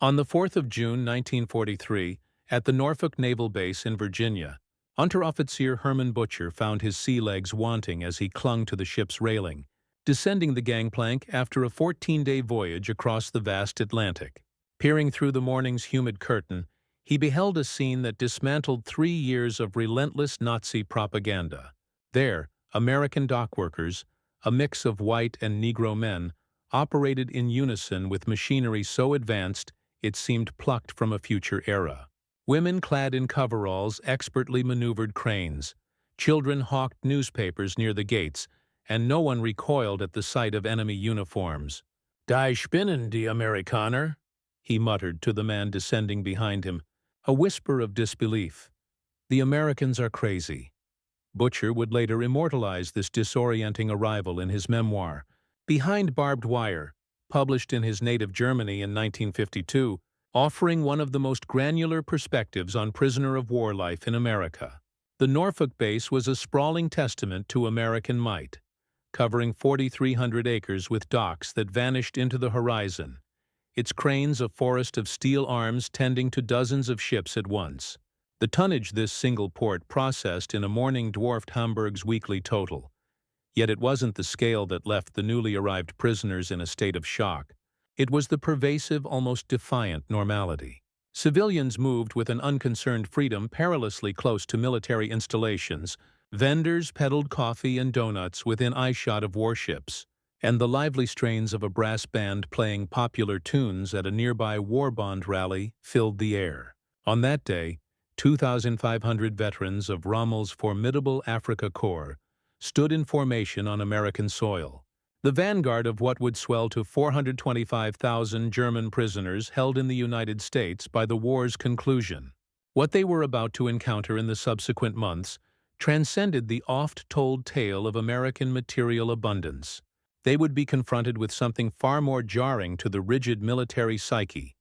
On the 4th of June 1943, at the Norfolk Naval Base in Virginia, Unteroffizier Herman Butcher found his sea legs wanting as he clung to the ship's railing, descending the gangplank after a 14-day voyage across the vast Atlantic. Peering through the morning's humid curtain, he beheld a scene that dismantled 3 years of relentless Nazi propaganda. There, American dockworkers, a mix of white and Negro men, operated in unison with machinery so advanced it seemed plucked from a future era. Women clad in coveralls expertly maneuvered cranes, children hawked newspapers near the gates, and no one recoiled at the sight of enemy uniforms. "Die Spinnen, die Amerikaner," he muttered to the man descending behind him, a whisper of disbelief. "The Americans are crazy." Butcher would later immortalize this disorienting arrival in his memoir, Behind Barbed Wire, published in his native Germany in 1952, offering one of the most granular perspectives on prisoner of war life in America. The Norfolk base was a sprawling testament to American might, covering 4,300 acres with docks that vanished into the horizon, its cranes a forest of steel arms tending to dozens of ships at once. The tonnage this single port processed in a morning dwarfed Hamburg's weekly total. Yet it wasn't the scale that left the newly arrived prisoners in a state of shock. It was the pervasive, almost defiant normality. Civilians moved with an unconcerned freedom perilously close to military installations. Vendors peddled coffee and donuts within eyeshot of warships, and the lively strains of a brass band playing popular tunes at a nearby war bond rally filled the air. On that day, 2,500 veterans of Rommel's formidable Afrika Korps stood in formation on American soil, the vanguard of what would swell to 425,000 German prisoners held in the United States by the war's conclusion. What they were about to encounter in the subsequent months transcended the oft-told tale of American material abundance. They would be confronted with something far more jarring to the rigid military psyche,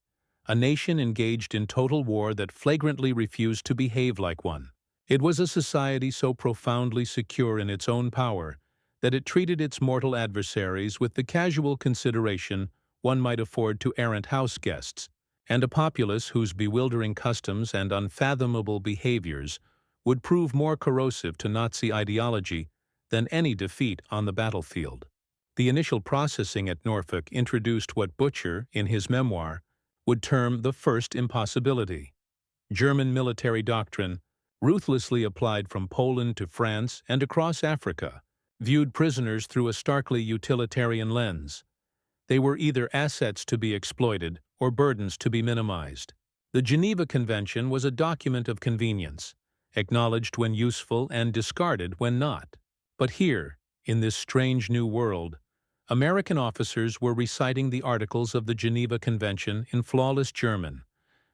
a nation engaged in total war that flagrantly refused to behave like one. It was a society so profoundly secure in its own power that it treated its mortal adversaries with the casual consideration one might afford to errant house guests, and a populace whose bewildering customs and unfathomable behaviors would prove more corrosive to Nazi ideology than any defeat on the battlefield. The initial processing at Norfolk introduced what Butcher, in his memoir, would term the first impossibility. German military doctrine, ruthlessly applied from Poland to France and across Africa, viewed prisoners through a starkly utilitarian lens. They were either assets to be exploited or burdens to be minimized. The Geneva Convention was a document of convenience, acknowledged when useful and discarded when not. But here, in this strange new world, American officers were reciting the articles of the Geneva Convention in flawless German,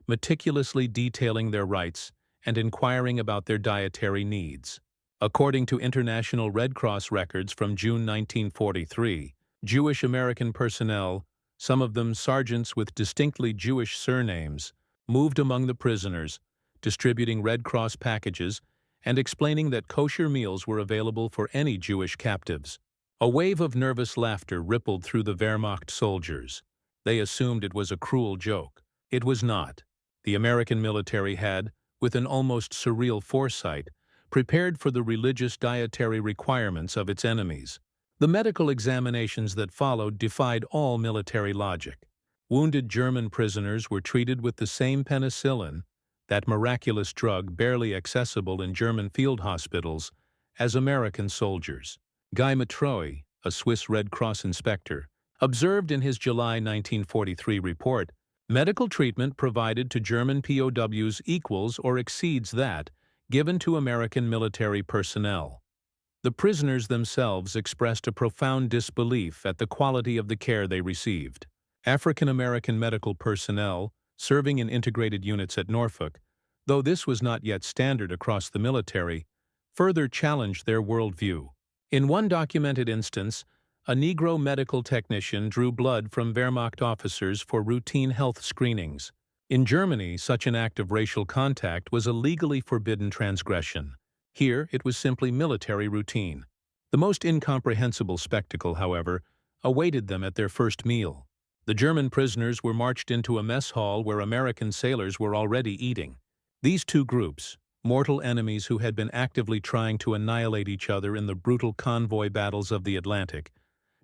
meticulously detailing their rights and inquiring about their dietary needs. According to International Red Cross records from June 1943, Jewish American personnel, some of them sergeants with distinctly Jewish surnames, moved among the prisoners, distributing Red Cross packages and explaining that kosher meals were available for any Jewish captives. A wave of nervous laughter rippled through the Wehrmacht soldiers. They assumed it was a cruel joke. It was not. The American military had, with an almost surreal foresight, prepared for the religious dietary requirements of its enemies. The medical examinations that followed defied all military logic. Wounded German prisoners were treated with the same penicillin, that miraculous drug barely accessible in German field hospitals, as American soldiers. Guy Matroy, a Swiss Red Cross inspector, observed in his July 1943 report, medical treatment provided to German POWs equals or exceeds that given to American military personnel. The prisoners themselves expressed a profound disbelief at the quality of the care they received. African American medical personnel, serving in integrated units at Norfolk, though this was not yet standard across the military, further challenged their worldview. In one documented instance, a Negro medical technician drew blood from Wehrmacht officers for routine health screenings. In Germany, such an act of racial contact was a legally forbidden transgression. Here, it was simply military routine. The most incomprehensible spectacle, however, awaited them at their first meal. The German prisoners were marched into a mess hall where American sailors were already eating. These two groups, mortal enemies who had been actively trying to annihilate each other in the brutal convoy battles of the Atlantic,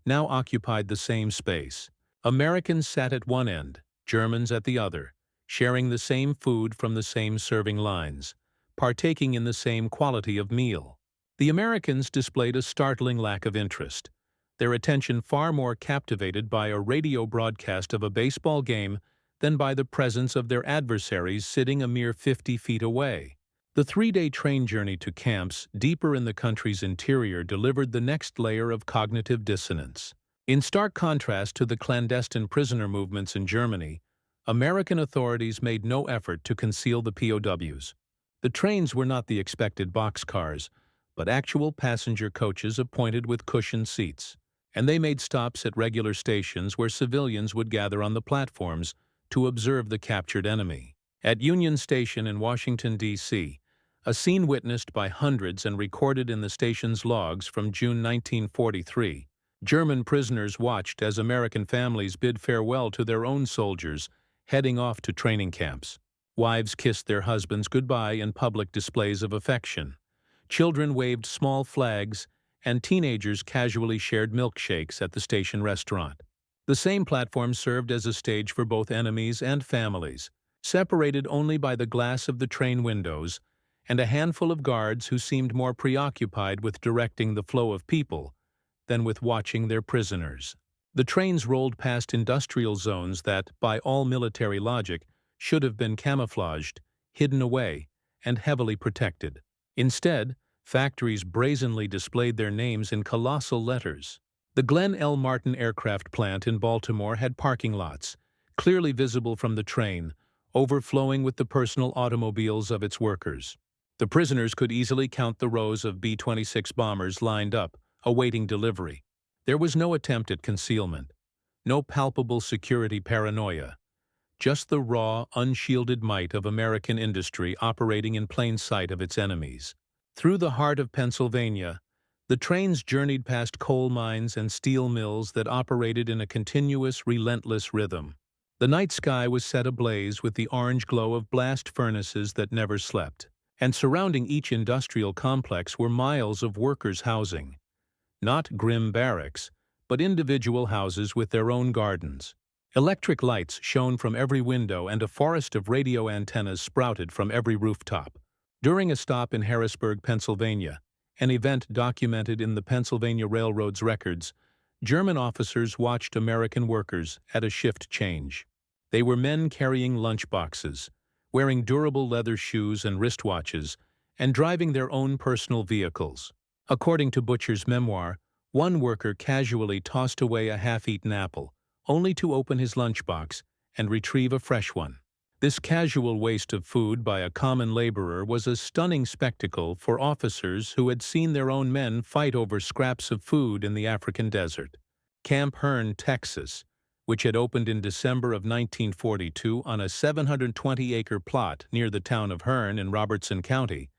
now occupied the same space. Americans sat at one end, Germans at the other, sharing the same food from the same serving lines, partaking in the same quality of meal. The Americans displayed a startling lack of interest, their attention far more captivated by a radio broadcast of a baseball game than by the presence of their adversaries sitting a mere 50 feet away. The three-day train journey to camps deeper in the country's interior delivered the next layer of cognitive dissonance. In stark contrast to the clandestine prisoner movements in Germany, American authorities made no effort to conceal the POWs. The trains were not the expected boxcars, but actual passenger coaches appointed with cushioned seats, and they made stops at regular stations where civilians would gather on the platforms to observe the captured enemy. At Union Station in Washington, D.C., a scene witnessed by hundreds and recorded in the station's logs from June 1943, German prisoners watched as American families bid farewell to their own soldiers heading off to training camps. Wives kissed their husbands goodbye in public displays of affection. Children waved small flags, and teenagers casually shared milkshakes at the station restaurant. The same platform served as a stage for both enemies and families, separated only by the glass of the train windows and a handful of guards who seemed more preoccupied with directing the flow of people than with watching their prisoners. The trains rolled past industrial zones that, by all military logic, should have been camouflaged, hidden away, and heavily protected. Instead, factories brazenly displayed their names in colossal letters. The Glenn L. Martin aircraft plant in Baltimore had parking lots, clearly visible from the train, overflowing with the personal automobiles of its workers. The prisoners could easily count the rows of B-26 bombers lined up, awaiting delivery. There was no attempt at concealment, no palpable security paranoia, just the raw, unshielded might of American industry operating in plain sight of its enemies. Through the heart of Pennsylvania, the trains journeyed past coal mines and steel mills that operated in a continuous, relentless rhythm. The night sky was set ablaze with the orange glow of blast furnaces that never slept, and surrounding each industrial complex were miles of workers' housing. Not grim barracks, but individual houses with their own gardens. Electric lights shone from every window and a forest of radio antennas sprouted from every rooftop. During a stop in Harrisburg, Pennsylvania, an event documented in the Pennsylvania Railroad's records, German officers watched American workers at a shift change. They were men carrying lunchboxes, wearing durable leather shoes and wristwatches, and driving their own personal vehicles. According to Butcher's memoir, one worker casually tossed away a half-eaten apple, only to open his lunchbox and retrieve a fresh one. This casual waste of food by a common laborer was a stunning spectacle for officers who had seen their own men fight over scraps of food in the African desert. Camp Hearn, Texas, which had opened in December of 1942 on a 720-acre plot near the town of Hearn in Robertson County,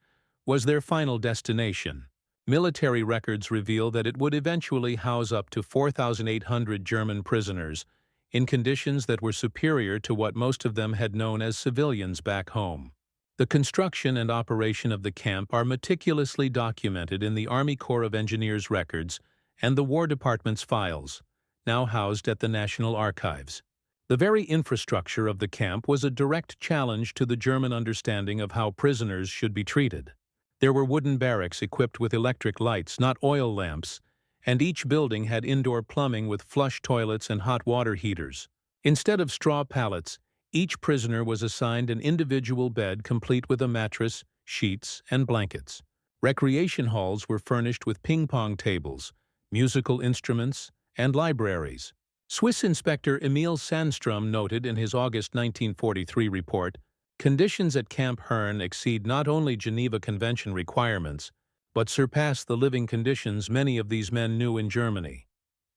was their final destination. Military records reveal that it would eventually house up to 4,800 German prisoners in conditions that were superior to what most of them had known as civilians back home. The construction and operation of the camp are meticulously documented in the Army Corps of Engineers records and the War Department's files, now housed at the National Archives. The very infrastructure of the camp was a direct challenge to the German understanding of how prisoners should be treated. There were wooden barracks equipped with electric lights, not oil lamps, and each building had indoor plumbing with flush toilets and hot water heaters. Instead of straw pallets, each prisoner was assigned an individual bed complete with a mattress, sheets, and blankets. Recreation halls were furnished with ping-pong tables, musical instruments, and libraries. Swiss Inspector Emil Sandstrom noted in his August 1943 report, "Conditions at Camp Hearn exceed not only Geneva Convention requirements, but surpass the living conditions many of these men knew in Germany."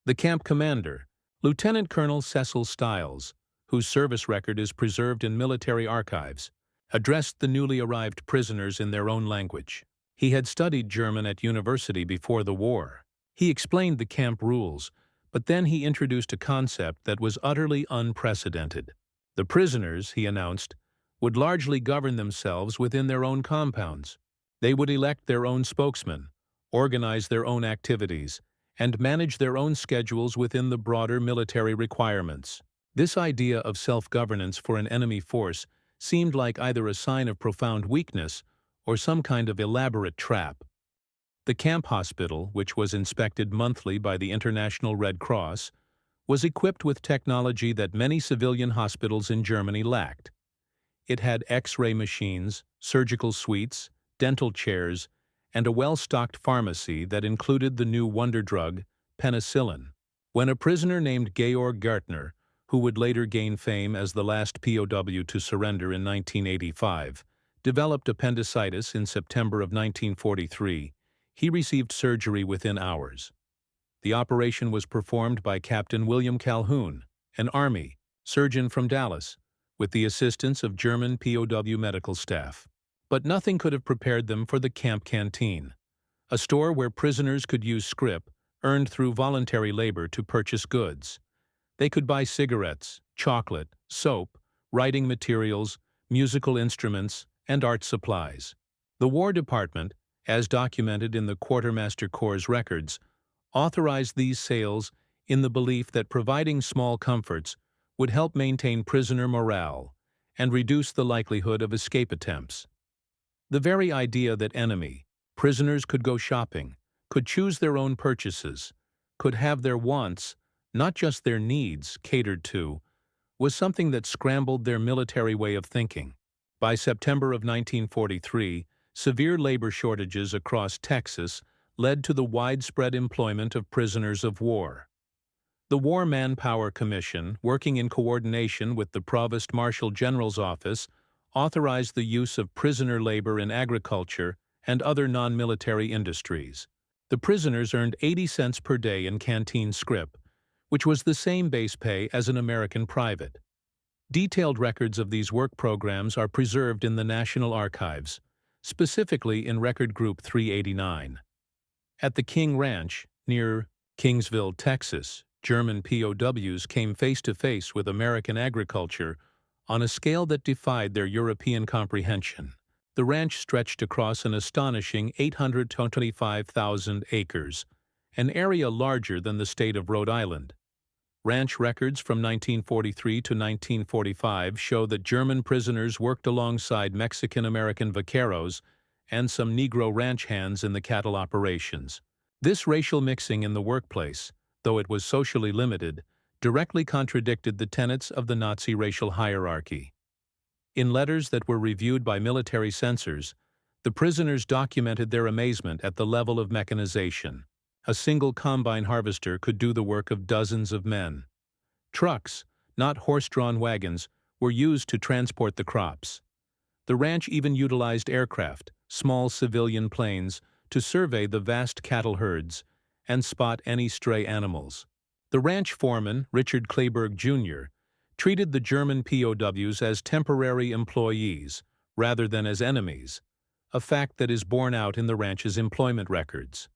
The camp commander, Lieutenant Colonel Cecil Stiles, whose service record is preserved in military archives, addressed the newly arrived prisoners in their own language. He had studied German at university before the war. He explained the camp rules, But then he introduced a concept that was utterly unprecedented. The prisoners, he announced, would largely govern themselves within their own compounds. They would elect their own spokesman, organize their own activities, and manage their own schedules within the broader military requirements. This idea of self-governance for an enemy force seemed like either a sign of profound weakness or some kind of elaborate trap. The camp hospital, which was inspected monthly by the International Red Cross, was equipped with technology that many civilian hospitals in Germany lacked. It had X-ray machines, surgical suites, dental chairs, and a well-stocked pharmacy that included the new wonder drug, penicillin. When a prisoner named Georg Gartner, who would later gain fame as the last POW to surrender in 1985, developed appendicitis in September of 1943, he received surgery within hours. The operation was performed by Captain William Calhoun, an Army surgeon from Dallas, with the assistance of German POW medical staff. But nothing could have prepared them for the camp canteen, a store where prisoners could use scrip earned through voluntary labor to purchase goods. They could buy cigarettes, chocolate, soap, writing materials, musical instruments, and art supplies. The War Department, as documented in the Quartermaster Corps' records, authorized these sales in the belief that providing small comforts would help maintain prisoner morale and reduce the likelihood of escape attempts. The very idea that prisoners could go shopping, could choose their own purchases, could have their wants, not just their needs, catered to, was something that scrambled their military way of thinking. By September of 1943, severe labor shortages across Texas led to the widespread employment of prisoners of war. The War Manpower Commission, working in coordination with the Provost Marshal General's office, authorized the use of prisoner labor in agriculture and other non-military industries. The prisoners earned 80 cents per day in canteen scrip, which was the same base pay as an American private. Detailed records of these work programs are preserved in the National Archives, specifically in Record Group 389. At the King Ranch, near Kingsville, Texas, German POWs came face-to-face with American agriculture on a scale that defied their European comprehension. The ranch stretched across an astonishing 825,000 acres, an area larger than the state of Rhode Island. Ranch records from 1943 to 1945 show that German prisoners worked alongside Mexican-American vaqueros and some Negro ranch hands in the cattle operations. This racial mixing in the workplace, though it was socially limited, directly contradicted the tenets of the Nazi racial hierarchy. In letters that were reviewed by military censors, the prisoners documented their amazement at the level of mechanization. A single combine harvester could do the work of dozens of men. Trucks, not horse-drawn wagons, were used to transport the crops. The ranch even utilized aircraft, small civilian planes, to survey the vast cattle herds and spot any stray animals. The ranch foreman, Richard Kleberg, Jr., treated the German POWs as temporary employees rather than as enemies, a fact that is borne out in the ranch's employment records.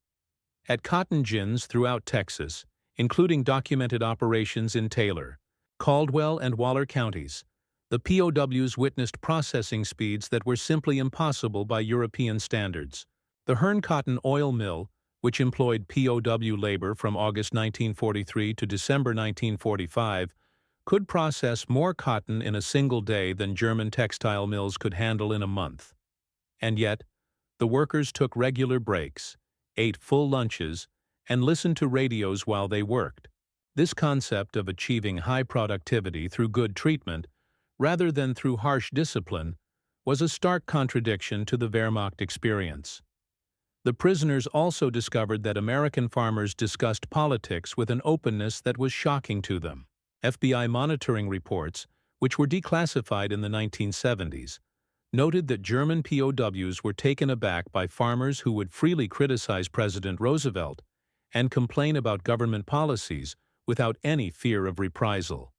At cotton gins throughout Texas, including documented operations in Taylor, Caldwell, and Waller counties, the POWs witnessed processing speeds that were simply impossible by European standards. The Hearn Cotton Oil Mill, which employed POW labor from August 1943 to December 1945, could process more cotton in a single day than German textile mills could handle in a month. And yet, the workers took regular breaks, ate full lunches, and listened to radios while they worked. This concept of achieving high productivity through good treatment, rather than through harsh discipline, was a stark contradiction to the Wehrmacht experience. The prisoners also discovered that American farmers discussed politics with an openness that was shocking to them. FBI monitoring reports, which were declassified in the 1970s, noted that German POWs were taken aback by farmers who would freely criticize President Roosevelt and complain about government policies without any fear of reprisal.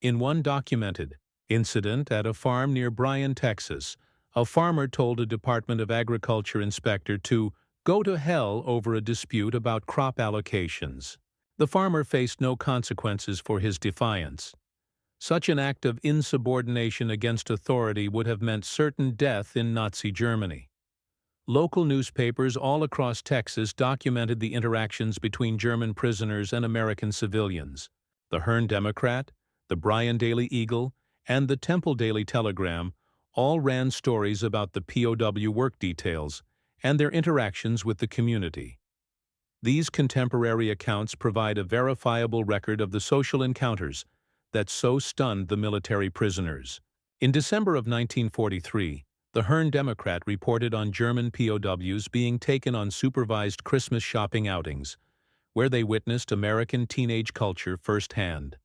In one documented incident at a farm near Bryan, Texas, a farmer told a Department of Agriculture inspector to go to hell over a dispute about crop allocations. The farmer faced no consequences for his defiance. Such an act of insubordination against authority would have meant certain death in Nazi Germany. Local newspapers all across Texas documented the interactions between German prisoners and American civilians. The Hearn Democrat, the Bryan Daily Eagle, and the Temple Daily Telegram all ran stories about the POW work details and their interactions with the community. These contemporary accounts provide a verifiable record of the social encounters that so stunned the military prisoners. In December of 1943, the Hearn Democrat reported on German POWs being taken on supervised Christmas shopping outings, where they witnessed American teenage culture firsthand.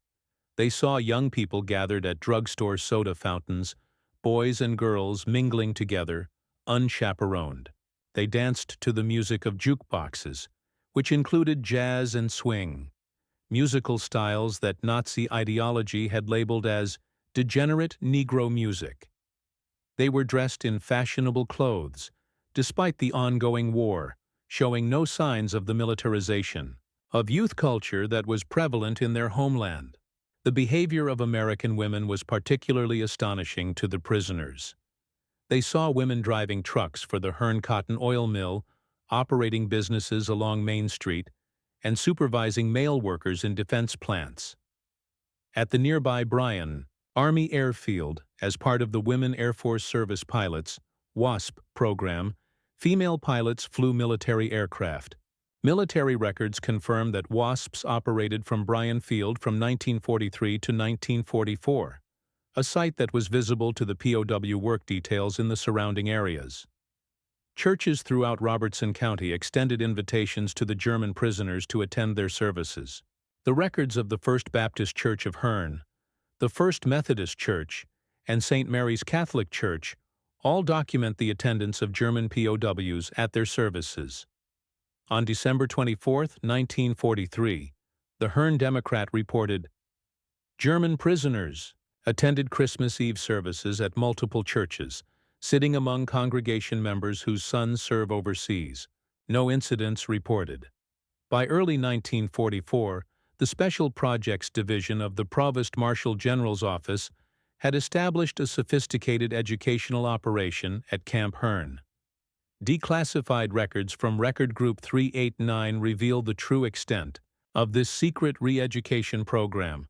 They saw young people gathered at drugstore soda fountains, boys and girls mingling together, unchaperoned. They danced to the music of jukeboxes, which included jazz and swing, musical styles that Nazi ideology had labeled as degenerate Negro music. They were dressed in fashionable clothes, despite the ongoing war, showing no signs of the militarization of youth culture that was prevalent in their homeland. The behavior of American women was particularly astonishing to the prisoners. They saw women driving trucks for the Hearn Cotton Oil Mill, operating businesses along Main Street, and supervising male workers in defense plants. At the nearby Bryan Army Airfield, as part of the Women Air Force Service Pilots (WASP) program, female pilots flew military aircraft. Military records confirm that WASPs operated from Bryan Field from 1943 to 1944, a site that was visible to the POW work details in the surrounding areas. Churches throughout Robertson County extended invitations to the German prisoners to attend their services. The records of the First Baptist Church of Hearn, the First Methodist Church, and St. Mary's Catholic Church all document the attendance of German POWs at their services. On December 24, 1943, the Hearn Democrat reported, "German prisoners attended Christmas Eve services at multiple churches, sitting among congregation members whose sons serve overseas. No incidents reported." By early 1944, the Special Projects Division of the Provost Marshal General's Office had established a sophisticated educational operation at Camp Hearn. Declassified records from Record Group 389 reveal the true extent of this secret re-education program,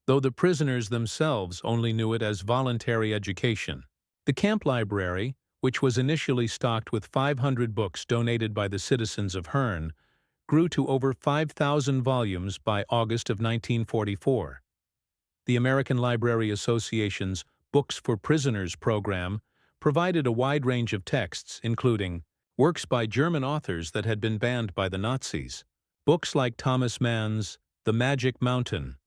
though the prisoners themselves only knew it as voluntary education. The camp library, which was initially stocked with 500 books donated by the citizens of Hearn, grew to over 5,000 volumes by August of 1944. The American Library Association's Books for Prisoners program provided a wide range of texts, including works by German authors that had been banned by the Nazis, books like Thomas Mann's The Magic Mountain,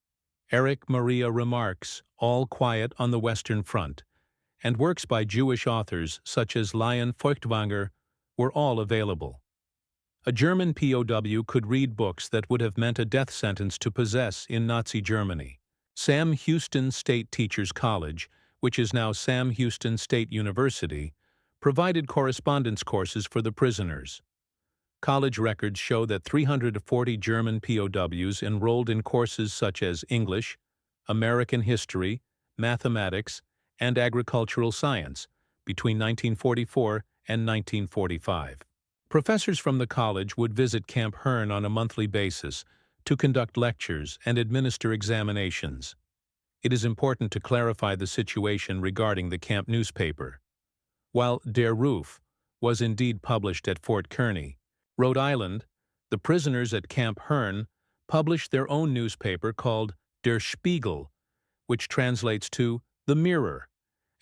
Erich Maria Remarque's All Quiet on the Western Front, and works by Jewish authors such as Lion Feuchtwanger were all available. A German POW could read books that would have meant a death sentence to possess in Nazi Germany. Sam Houston State Teachers College, which is now Sam Houston State University, provided correspondence courses for the prisoners. College records show that 340 German POWs enrolled in courses such as English, American history, mathematics, and agricultural science between 1944 and 1945. Professors from the college would visit Camp Hearn on a monthly basis to conduct lectures and administer examinations. It is important to clarify the situation regarding the camp newspaper. While Der Ruf was indeed published at Fort Kearny, Rhode Island, the prisoners at Camp Hearn published their own newspaper called Der Spiegel, which translates to The Mirror,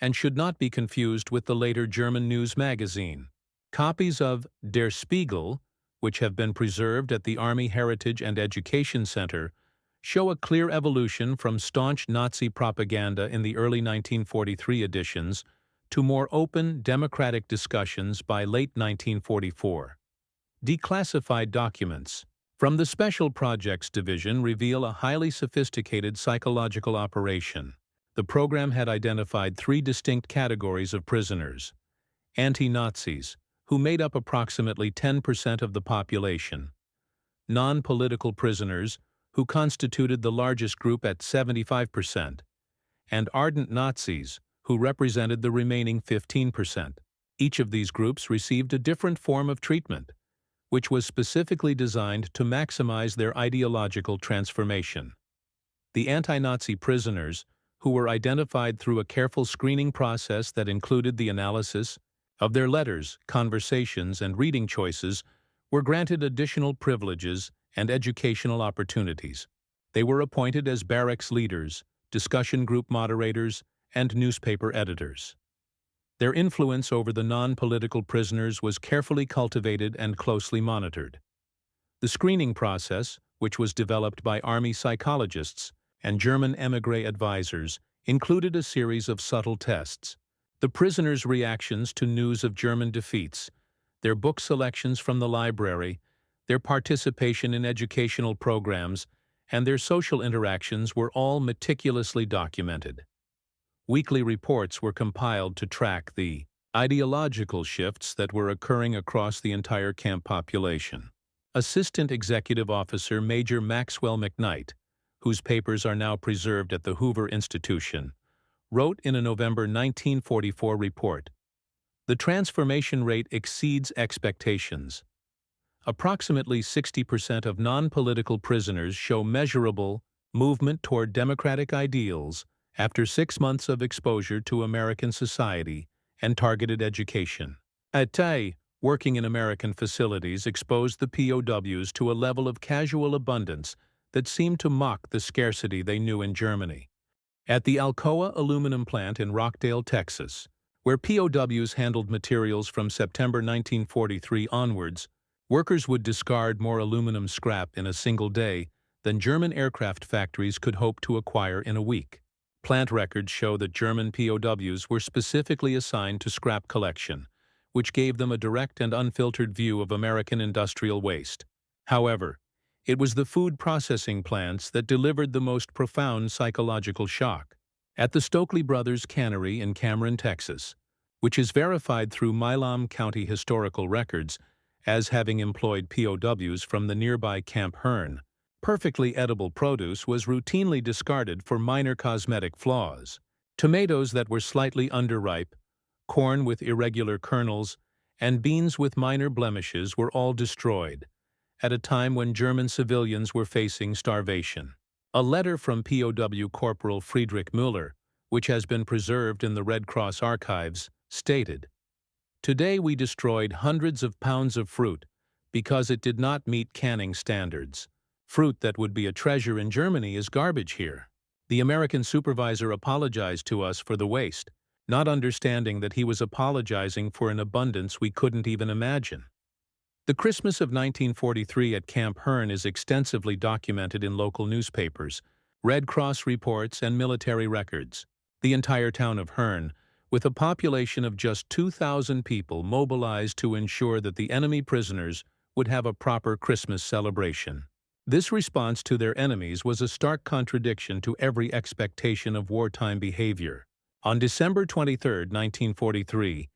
and should not be confused with the later German news magazine. Copies of Der Spiegel, which have been preserved at the Army Heritage and Education Center, show a clear evolution from staunch Nazi propaganda in the early 1943 editions to more open, democratic discussions by late 1944. Declassified documents from the Special Projects Division reveal a highly sophisticated psychological operation. The program had identified 3 distinct categories of prisoners: anti-Nazis, who made up approximately 10% of the population; non-political prisoners, who constituted the largest group at 75%, and ardent Nazis, who represented the remaining 15%. Each of these groups received a different form of treatment, which was specifically designed to maximize their ideological transformation. The anti-Nazi prisoners, who were identified through a careful screening process that included the analysis of their letters, conversations, and reading choices, were granted additional privileges and educational opportunities. They were appointed as barracks leaders, discussion group moderators, and newspaper editors. Their influence over the non-political prisoners was carefully cultivated and closely monitored. The screening process, which was developed by Army psychologists and German émigré advisors, included a series of subtle tests. The prisoners' reactions to news of German defeats, their book selections from the library, their participation in educational programs, and their social interactions were all meticulously documented. Weekly reports were compiled to track the ideological shifts that were occurring across the entire camp population. Assistant Executive Officer Major Maxwell McKnight, whose papers are now preserved at the Hoover Institution, wrote in a November 1944 report, "The transformation rate exceeds expectations. Approximately 60% of non-political prisoners show measurable movement toward democratic ideals after 6 months of exposure to American society and targeted education." Attay, working in American facilities, exposed the POWs to a level of casual abundance that seemed to mock the scarcity they knew in Germany. At the Alcoa aluminum plant in Rockdale, Texas, where POWs handled materials from September 1943 onwards, workers would discard more aluminum scrap in a single day than German aircraft factories could hope to acquire in a week. Plant records show that German POWs were specifically assigned to scrap collection, which gave them a direct and unfiltered view of American industrial waste. However, it was the food processing plants that delivered the most profound psychological shock. At the Stokely Brothers Cannery in Cameron, Texas, which is verified through Milam County historical records as having employed POWs from the nearby Camp Hearn, perfectly edible produce was routinely discarded for minor cosmetic flaws. Tomatoes that were slightly underripe, corn with irregular kernels, and beans with minor blemishes were all destroyed, at a time when German civilians were facing starvation. A letter from POW Corporal Friedrich Müller, which has been preserved in the Red Cross archives, stated, "Today we destroyed hundreds of pounds of fruit because it did not meet canning standards. Fruit that would be a treasure in Germany is garbage here." The American supervisor apologized to us for the waste, not understanding that he was apologizing for an abundance we couldn't even imagine. The Christmas of 1943 at Camp Hearn is extensively documented in local newspapers, Red Cross reports, and military records. The entire town of Hearn, with a population of just 2,000 people, mobilized to ensure that the enemy prisoners would have a proper Christmas celebration. This response to their enemies was a stark contradiction to every expectation of wartime behavior. On December 23, 1943,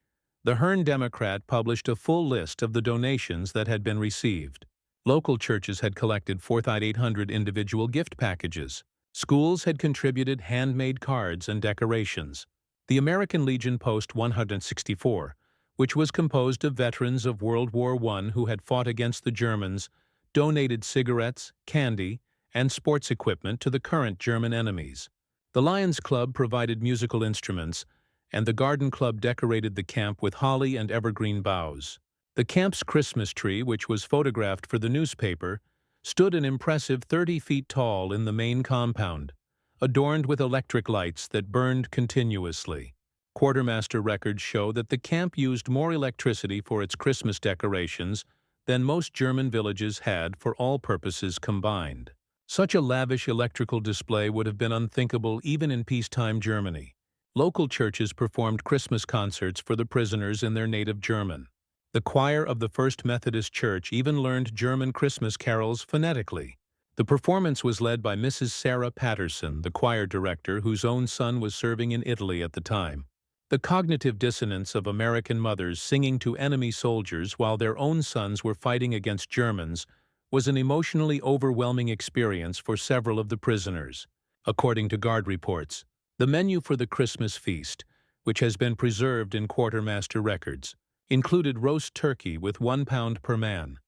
the Hearn Democrat published a full list of the donations that had been received. Local churches had collected 4,800 individual gift packages. Schools had contributed handmade cards and decorations. The American Legion Post 164, which was composed of veterans of World War I who had fought against the Germans, donated cigarettes, candy, and sports equipment to the current German enemies. The Lions Club provided musical instruments, and the Garden Club decorated the camp with holly and evergreen boughs. The camp's Christmas tree, which was photographed for the newspaper, stood an impressive 30 feet tall in the main compound, adorned with electric lights that burned continuously. Quartermaster records show that the camp used more electricity for its Christmas decorations than most German villages had for all purposes combined. Such a lavish electrical display would have been unthinkable even in peacetime Germany. Local churches performed Christmas concerts for the prisoners in their native German. The choir of the First Methodist Church even learned German Christmas carols phonetically. The performance was led by Mrs. Sarah Patterson, the choir director whose own son was serving in Italy at the time. The cognitive dissonance of American mothers singing to enemy soldiers while their own sons were fighting against Germans was an emotionally overwhelming experience for several of the prisoners. According to guard reports, the menu for the Christmas feast, which has been preserved in quartermaster records, included roast turkey with 1 pound per man,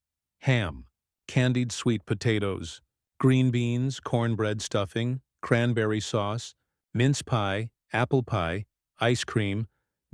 ham, candied sweet potatoes, green beans, cornbread stuffing, cranberry sauce, mince pie, apple pie, ice cream,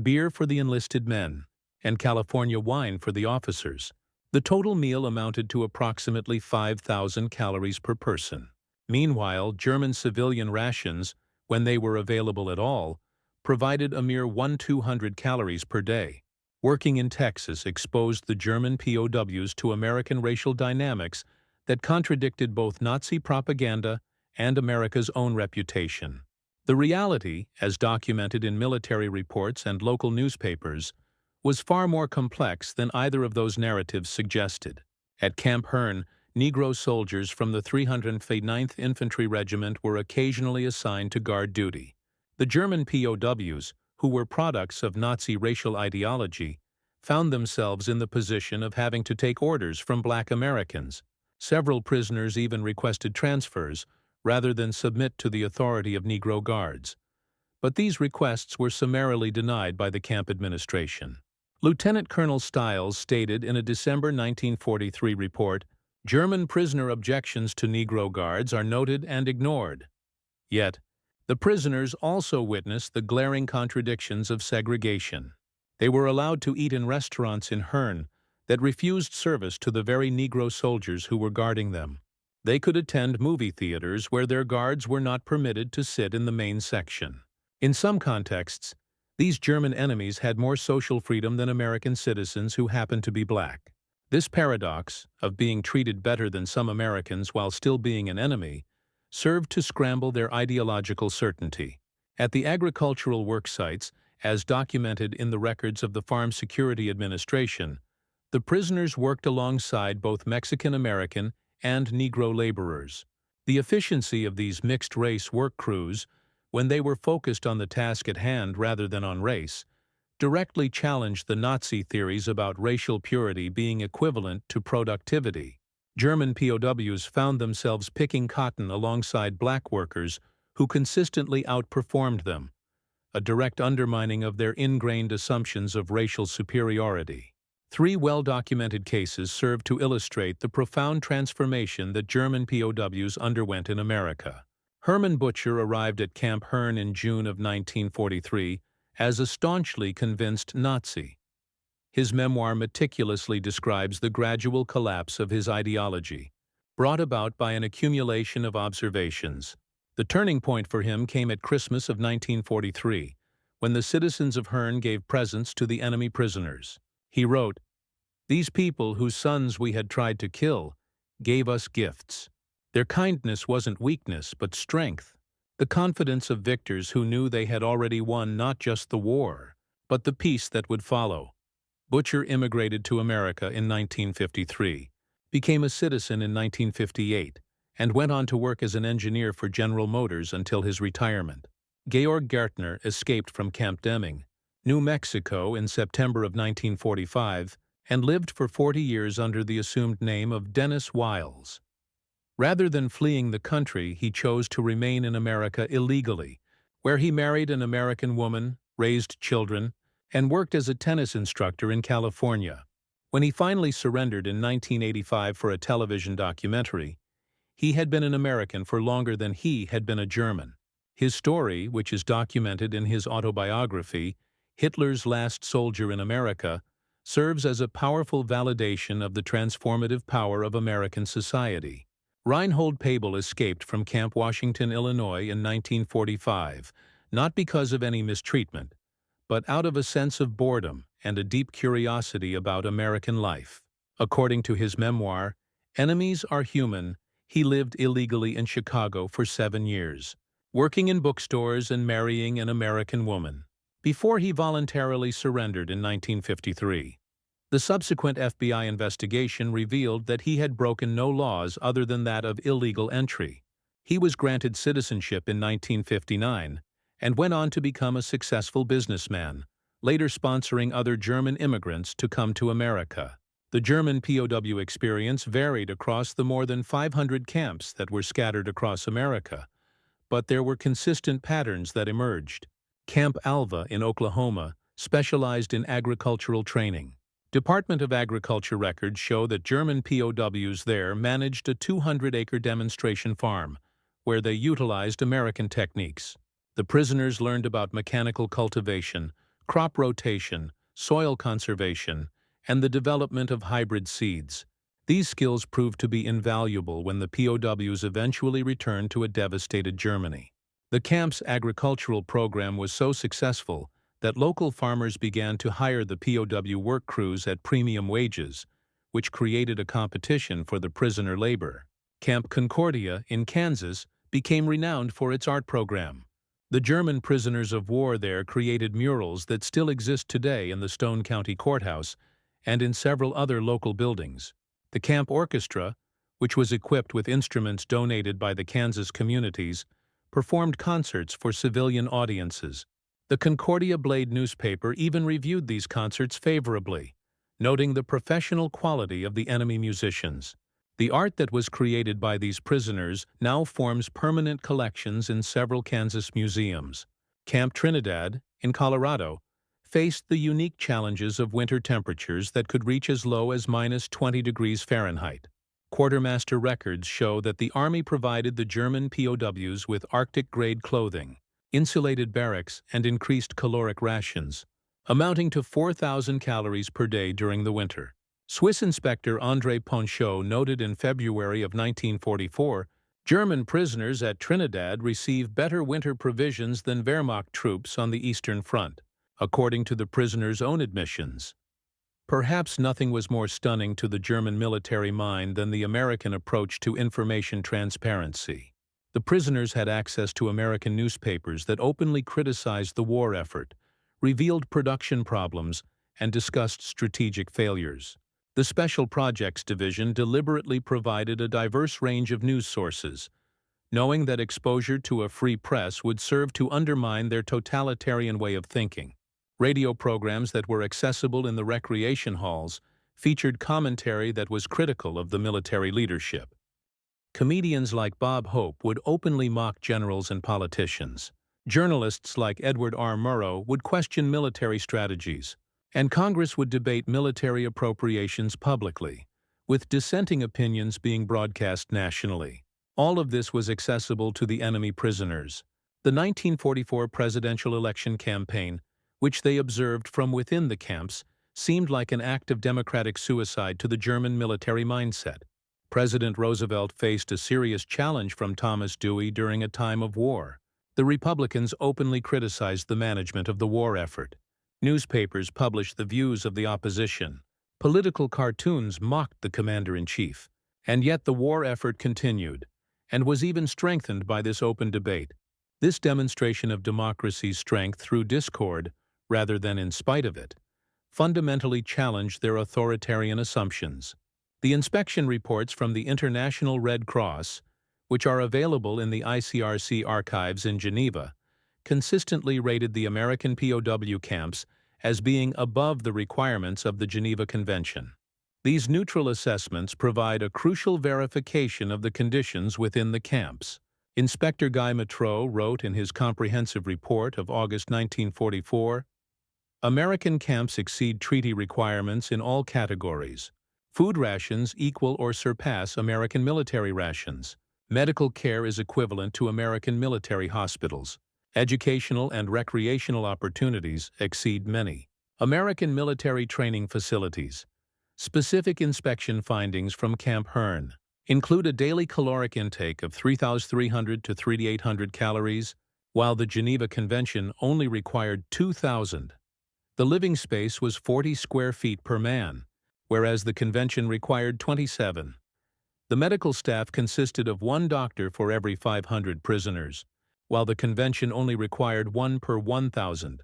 beer for the enlisted men, and California wine for the officers. The total meal amounted to approximately 5,000 calories per person. Meanwhile, German civilian rations, when they were available at all, provided a mere 1,200 calories per day. Working in Texas exposed the German POWs to American racial dynamics that contradicted both Nazi propaganda and America's own reputation. The reality, as documented in military reports and local newspapers, was far more complex than either of those narratives suggested. At Camp Hearn, Negro soldiers from the 309th Infantry Regiment were occasionally assigned to guard duty. The German POWs, who were products of Nazi racial ideology, found themselves in the position of having to take orders from Black Americans. Several prisoners even requested transfers rather than submit to the authority of Negro guards. But these requests were summarily denied by the camp administration. Lieutenant Colonel Stiles stated in a December 1943 report, "German prisoner objections to Negro guards are noted and ignored." Yet, the prisoners also witnessed the glaring contradictions of segregation. They were allowed to eat in restaurants in Hearn that refused service to the very Negro soldiers who were guarding them. They could attend movie theaters where their guards were not permitted to sit in the main section. In some contexts, these German enemies had more social freedom than American citizens who happened to be black. This paradox, of being treated better than some Americans while still being an enemy, served to scramble their ideological certainty. At the agricultural work sites, as documented in the records of the Farm Security Administration, the prisoners worked alongside both Mexican-American and Negro laborers. The efficiency of these mixed-race work crews, when they were focused on the task at hand rather than on race, directly challenged the Nazi theories about racial purity being equivalent to productivity. German POWs found themselves picking cotton alongside black workers who consistently outperformed them, a direct undermining of their ingrained assumptions of racial superiority. 3 well-documented cases serve to illustrate the profound transformation that German POWs underwent in America. Herman Butcher arrived at Camp Hearn in June of 1943 as a staunchly convinced Nazi. His memoir meticulously describes the gradual collapse of his ideology, brought about by an accumulation of observations. The turning point for him came at Christmas of 1943, when the citizens of Hearn gave presents to the enemy prisoners. He wrote, "These people whose sons we had tried to kill gave us gifts. Their kindness wasn't weakness, but strength, the confidence of victors who knew they had already won not just the war, but the peace that would follow." Butcher immigrated to America in 1953, became a citizen in 1958, and went on to work as an engineer for General Motors until his retirement. Georg Gärtner escaped from Camp Deming, New Mexico in September of 1945, and lived for 40 years under the assumed name of Dennis Wiles. Rather than fleeing the country, he chose to remain in America illegally, where he married an American woman, raised children, and worked as a tennis instructor in California. When he finally surrendered in 1985 for a television documentary, he had been an American for longer than he had been a German. His story, which is documented in his autobiography, Hitler's Last Soldier in America, serves as a powerful validation of the transformative power of American society. Reinhold Pabel escaped from Camp Washington, Illinois in 1945, not because of any mistreatment, but out of a sense of boredom and a deep curiosity about American life. According to his memoir, Enemies Are Human, he lived illegally in Chicago for 7 years, working in bookstores and marrying an American woman, before he voluntarily surrendered in 1953. The subsequent FBI investigation revealed that he had broken no laws other than that of illegal entry. He was granted citizenship in 1959 and went on to become a successful businessman, later sponsoring other German immigrants to come to America. The German POW experience varied across the more than 500 camps that were scattered across America, but there were consistent patterns that emerged. Camp Alva in Oklahoma specialized in agricultural training. Department of Agriculture records show that German POWs there managed a 200-acre demonstration farm, where they utilized American techniques. The prisoners learned about mechanical cultivation, crop rotation, soil conservation, and the development of hybrid seeds. These skills proved to be invaluable when the POWs eventually returned to a devastated Germany. The camp's agricultural program was so successful that local farmers began to hire the POW work crews at premium wages, which created a competition for the prisoner labor. Camp Concordia in Kansas became renowned for its art program. The German prisoners of war there created murals that still exist today in the Stone County Courthouse and in several other local buildings. The camp orchestra, which was equipped with instruments donated by the Kansas communities, performed concerts for civilian audiences. The Concordia Blade newspaper even reviewed these concerts favorably, noting the professional quality of the enemy musicians. The art that was created by these prisoners now forms permanent collections in several Kansas museums. Camp Trinidad, in Colorado, faced the unique challenges of winter temperatures that could reach as low as -20 degrees Fahrenheit. Quartermaster records show that the Army provided the German POWs with Arctic-grade clothing, insulated barracks, and increased caloric rations, amounting to 4,000 calories per day during the winter. Swiss inspector André Ponchot noted in February of 1944, German prisoners at Trinidad receive better winter provisions than Wehrmacht troops on the Eastern Front, according to the prisoners' own admissions. Perhaps nothing was more stunning to the German military mind than the American approach to information transparency. The prisoners had access to American newspapers that openly criticized the war effort, revealed production problems, and discussed strategic failures. The Special Projects Division deliberately provided a diverse range of news sources, knowing that exposure to a free press would serve to undermine their totalitarian way of thinking. Radio programs that were accessible in the recreation halls featured commentary that was critical of the military leadership. Comedians like Bob Hope would openly mock generals and politicians. Journalists like Edward R. Murrow would question military strategies, and Congress would debate military appropriations publicly, with dissenting opinions being broadcast nationally. All of this was accessible to the enemy prisoners. The 1944 presidential election campaign, which they observed from within the camps, seemed like an act of democratic suicide to the German military mindset. President Roosevelt faced a serious challenge from Thomas Dewey during a time of war. The Republicans openly criticized the management of the war effort. Newspapers published the views of the opposition. Political cartoons mocked the commander-in-chief. And yet the war effort continued, and was even strengthened by this open debate. This demonstration of democracy's strength through discord, rather than in spite of it, fundamentally challenged their authoritarian assumptions. The inspection reports from the International Red Cross, which are available in the ICRC archives in Geneva, consistently rated the American POW camps as being above the requirements of the Geneva Convention. These neutral assessments provide a crucial verification of the conditions within the camps. Inspector Guy Matreau wrote in his comprehensive report of August 1944, "American camps exceed treaty requirements in all categories. Food rations equal or surpass American military rations. Medical care is equivalent to American military hospitals. Educational and recreational opportunities exceed many American military training facilities." Specific inspection findings from Camp Hearn include a daily caloric intake of 3,300 to 3,800 calories, while the Geneva Convention only required 2,000. The living space was 40 square feet per man, whereas the convention required 27. The medical staff consisted of one doctor for every 500 prisoners, while the convention only required one per 1,000.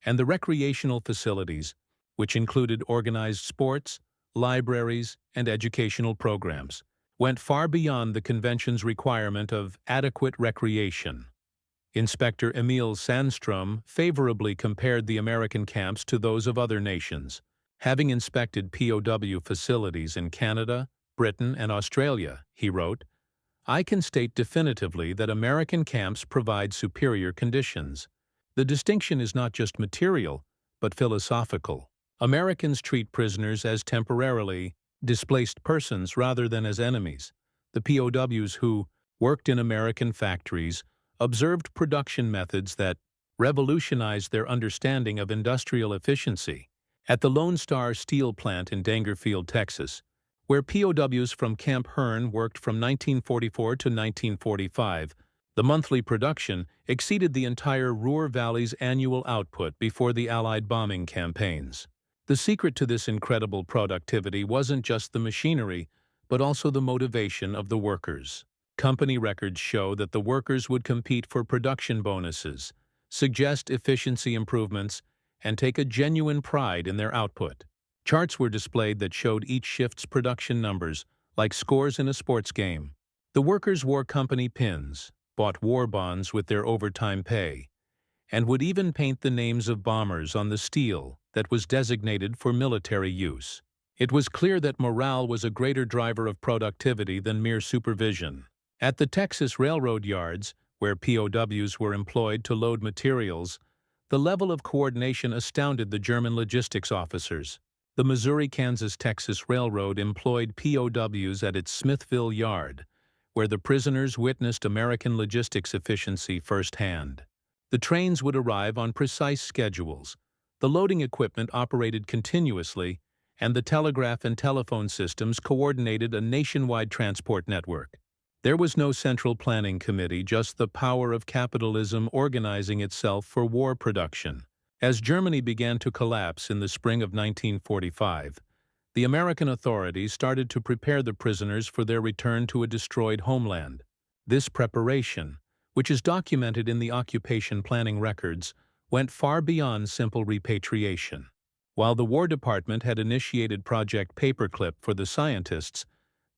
And the recreational facilities, which included organized sports, libraries, and educational programs, went far beyond the convention's requirement of adequate recreation. Inspector Emil Sandstrom favorably compared the American camps to those of other nations, Having inspected POW facilities in Canada, Britain, and Australia, he wrote, I can state definitively that American camps provide superior conditions. The distinction is not just material, but philosophical. Americans treat prisoners as temporarily displaced persons rather than as enemies. The POWs who worked in American factories observed production methods that revolutionized their understanding of industrial efficiency. At the Lone Star Steel Plant in Dangerfield, Texas, where POWs from Camp Hearn worked from 1944 to 1945, the monthly production exceeded the entire Ruhr Valley's annual output before the Allied bombing campaigns. The secret to this incredible productivity wasn't just the machinery, but also the motivation of the workers. Company records show that the workers would compete for production bonuses, suggest efficiency improvements, and take a genuine pride in their output. Charts were displayed that showed each shift's production numbers, like scores in a sports game. The workers wore company pins, bought war bonds with their overtime pay, and would even paint the names of bombers on the steel that was designated for military use. It was clear that morale was a greater driver of productivity than mere supervision. At the Texas railroad yards, where POWs were employed to load materials, the level of coordination astounded the German logistics officers. The Missouri-Kansas-Texas Railroad employed POWs at its Smithville yard, where the prisoners witnessed American logistics efficiency firsthand. The trains would arrive on precise schedules, the loading equipment operated continuously, and the telegraph and telephone systems coordinated a nationwide transport network. There was no central planning committee, just the power of capitalism organizing itself for war production. As Germany began to collapse in the spring of 1945, the American authorities started to prepare the prisoners for their return to a destroyed homeland. This preparation, which is documented in the occupation planning records, went far beyond simple repatriation. While the War Department had initiated Project Paperclip for the scientists,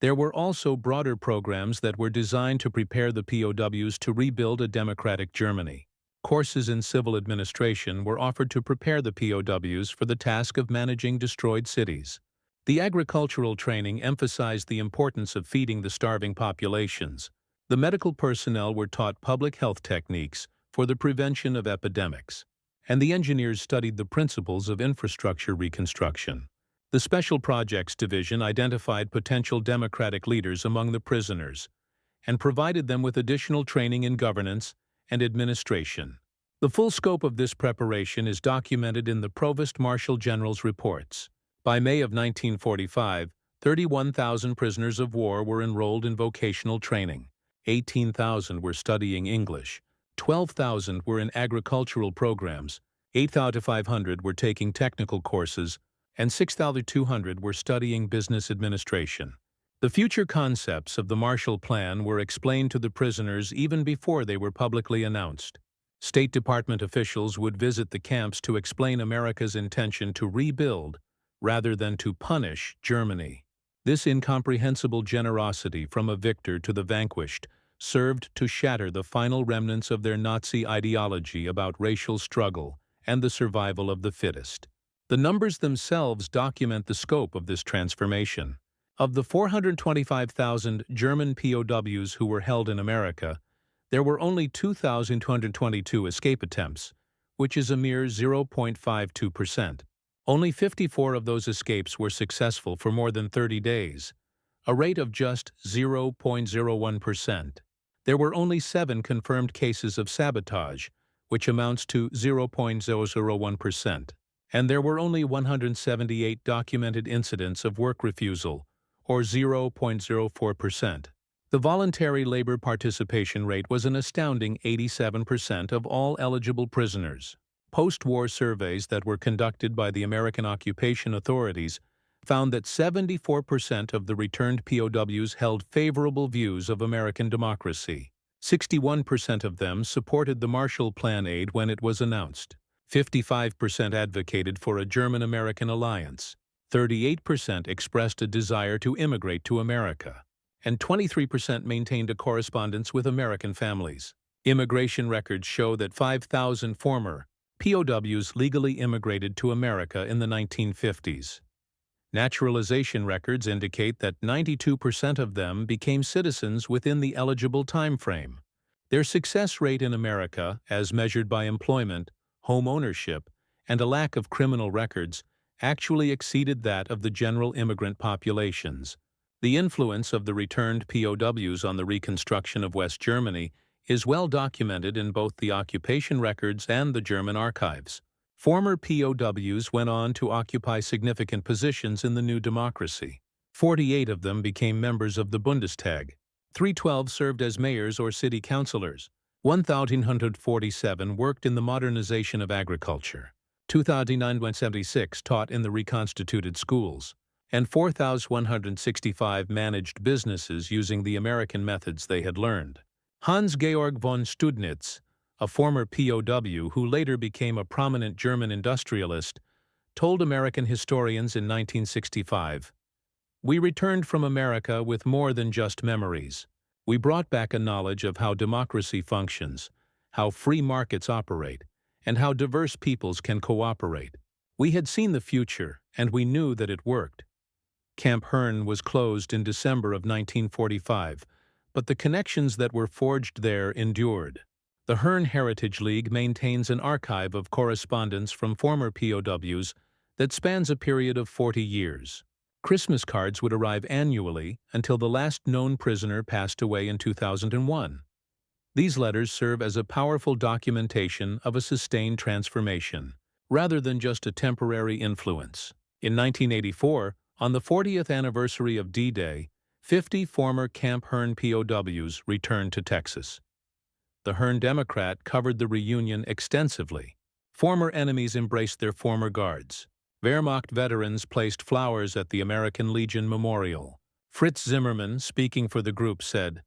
there were also broader programs that were designed to prepare the POWs to rebuild a democratic Germany. Courses in civil administration were offered to prepare the POWs for the task of managing destroyed cities. The agricultural training emphasized the importance of feeding the starving populations. The medical personnel were taught public health techniques for the prevention of epidemics, and the engineers studied the principles of infrastructure reconstruction. The Special Projects Division identified potential democratic leaders among the prisoners and provided them with additional training in governance and administration. The full scope of this preparation is documented in the Provost Marshal General's reports. By May of 1945, 31,000 prisoners of war were enrolled in vocational training. 18,000 were studying English. 12,000 were in agricultural programs. 8,500 were taking technical courses, and 6,200 were studying business administration. The future concepts of the Marshall Plan were explained to the prisoners even before they were publicly announced. State Department officials would visit the camps to explain America's intention to rebuild rather than to punish Germany. This incomprehensible generosity from a victor to the vanquished served to shatter the final remnants of their Nazi ideology about racial struggle and the survival of the fittest. The numbers themselves document the scope of this transformation. Of the 425,000 German POWs who were held in America, there were only 2,222 escape attempts, which is a mere 0.52%. Only 54 of those escapes were successful for more than 30 days, a rate of just 0.01%. There were only 7 confirmed cases of sabotage, which amounts to 0.001%. And there were only 178 documented incidents of work refusal, or 0.04%. The voluntary labor participation rate was an astounding 87% of all eligible prisoners. Post-war surveys that were conducted by the American occupation authorities found that 74% of the returned POWs held favorable views of American democracy. 61% of them supported the Marshall Plan aid when it was announced. 55% advocated for a German-American alliance. 38% expressed a desire to immigrate to America, and 23% maintained a correspondence with American families. Immigration records show that 5,000 former POWs legally immigrated to America in the 1950s. Naturalization records indicate that 92% of them became citizens within the eligible time frame. Their success rate in America, as measured by employment, home ownership, and a lack of criminal records, actually exceeded that of the general immigrant populations. The influence of the returned POWs on the reconstruction of West Germany is well documented in both the occupation records and the German archives. Former POWs went on to occupy significant positions in the new democracy. 48 of them became members of the Bundestag. 312 served as mayors or city councilors. 1,147 worked in the modernization of agriculture. 2,976 taught in the reconstituted schools. And 4,165 managed businesses using the American methods they had learned. Hans-Georg von Studnitz, a former POW who later became a prominent German industrialist, told American historians in 1965, "We returned from America with more than just memories. We brought back a knowledge of how democracy functions, how free markets operate, and how diverse peoples can cooperate. We had seen the future, and we knew that it worked." Camp Hearn was closed in December of 1945, but the connections that were forged there endured. The Hearn Heritage League maintains an archive of correspondence from former POWs that spans a period of 40 years. Christmas cards would arrive annually until the last known prisoner passed away in 2001. These letters serve as a powerful documentation of a sustained transformation, rather than just a temporary influence. In 1984, on the 40th anniversary of D-Day, 50 former Camp Hearn POWs returned to Texas. The Hearn Democrat covered the reunion extensively. Former enemies embraced their former guards. Wehrmacht veterans placed flowers at the American Legion Memorial. Fritz Zimmermann, speaking for the group, said,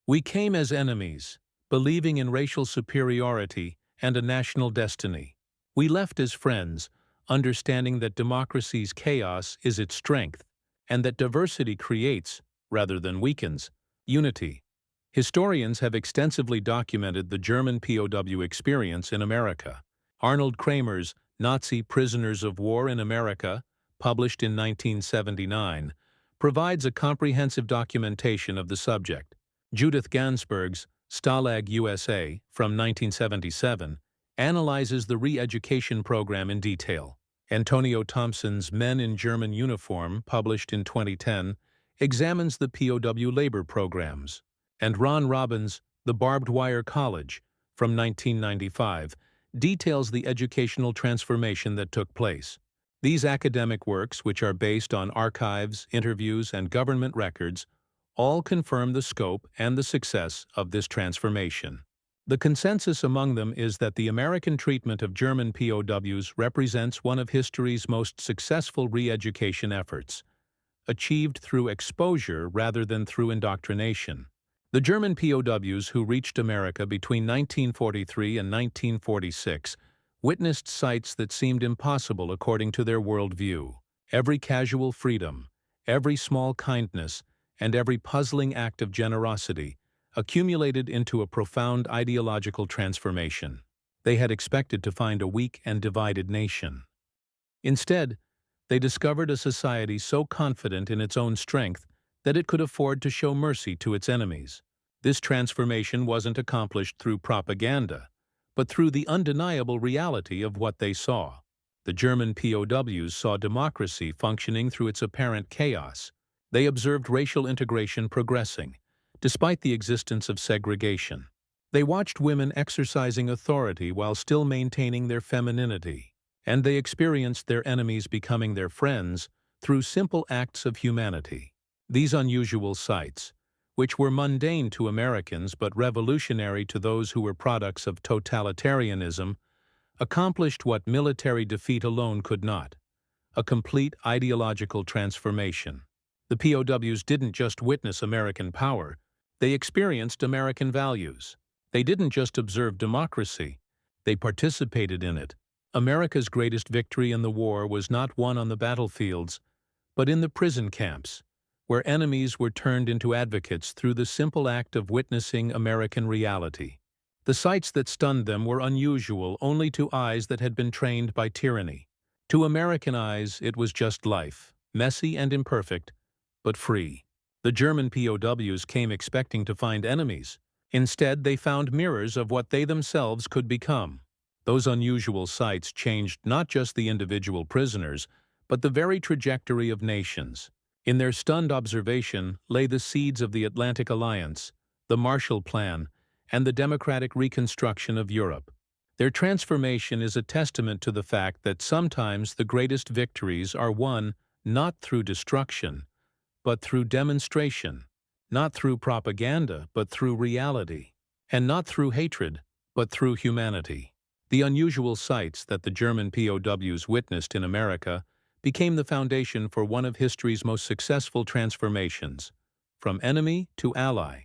"We came as enemies, believing in racial superiority and a national destiny. We left as friends, understanding that democracy's chaos is its strength, and that diversity creates, rather than weakens, unity." Historians have extensively documented the German POW experience in America. Arnold Kramer's Nazi Prisoners of War in America, published in 1979, provides a comprehensive documentation of the subject. Judith Gansberg's Stalag USA, from 1977, analyzes the re-education program in detail. Antonio Thompson's Men in German Uniform, published in 2010, examines the POW labor programs. And Ron Robbins' The Barbed Wire College, from 1995, details the educational transformation that took place. These academic works, which are based on archives, interviews, and government records, all confirm the scope and the success of this transformation. The consensus among them is that the American treatment of German POWs represents one of history's most successful re-education efforts, achieved through exposure rather than through indoctrination. The German POWs who reached America between 1943 and 1946 witnessed sights that seemed impossible according to their worldview. Every casual freedom, every small kindness, and every puzzling act of generosity accumulated into a profound ideological transformation. They had expected to find a weak and divided nation. Instead, they discovered a society so confident in its own strength that it could afford to show mercy to its enemies. This transformation wasn't accomplished through propaganda, but through the undeniable reality of what they saw. The German POWs saw democracy functioning through its apparent chaos. They observed racial integration progressing, despite the existence of segregation. They watched women exercising authority while still maintaining their femininity, and they experienced their enemies becoming their friends through simple acts of humanity. These unusual sights, which were mundane to Americans but revolutionary to those who were products of totalitarianism, accomplished what military defeat alone could not: a complete ideological transformation. The POWs didn't just witness American power, they experienced American values. They didn't just observe democracy, they participated in it. America's greatest victory in the war was not won on the battlefields, but in the prison camps, where enemies were turned into advocates through the simple act of witnessing American reality. The sights that stunned them were unusual only to eyes that had been trained by tyranny. To American eyes, it was just life, messy and imperfect, but free. The German POWs came expecting to find enemies. Instead, they found mirrors of what they themselves could become. Those unusual sights changed not just the individual prisoners, but the very trajectory of nations. In their stunned observation lay the seeds of the Atlantic Alliance, the Marshall Plan, and the democratic reconstruction of Europe. Their transformation is a testament to the fact that sometimes the greatest victories are won not through destruction, but through demonstration, not through propaganda, but through reality, and not through hatred, but through humanity. The unusual sights that the German POWs witnessed in America became the foundation for one of history's most successful transformations, from enemy to ally.